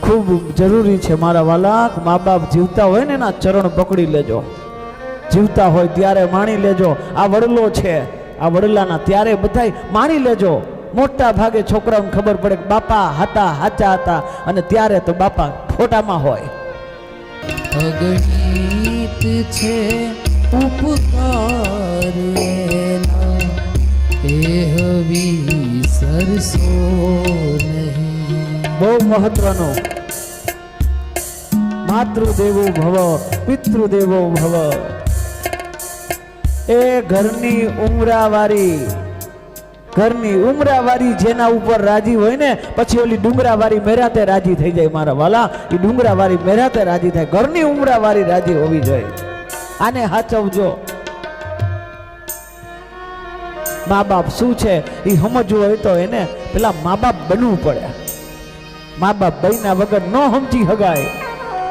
ખૂબ જરૂરી છે મારા વાલા. મા બાપ જીવતા હોય ને એના ચરણ પકડી લેજો, જીવતા હોય ત્યારે માણી લેજો. આ વડલો છે, આ વડલાના ત્યારે બધાય માણી લેજો. મોટા ભાગે છોકરાઓને ખબર પડે કે બાપા હતા, હાચા હતા, અને ત્યારે તો બાપા ખોટામાં હોય. અગણિત છે ઉપકાર એના, એ વિસરશો નહીં. બહુ મહત્વનો. માતૃદેવો ભવ પિતૃદેવો ભવ. એ ઘરની ઉમરાવાળી જેના ઉપર રાજી હોય ને, પછી ઓલી ડુંગરાવાળી મેરાતે રાજી થઈ જાય મારા વાલા. એ ડુંગરાવાળી મેરાતે રાજી થાય. ઘરની ઉમરાવાળી રાજી હોવી જોઈએ. આને હાચવજો. મા બાપ શું છે એ સમજવું હોય તો એને પેલા મા બાપ બનવું પડે. મા બાપ બન્યા વગર ન સમજી હગાય.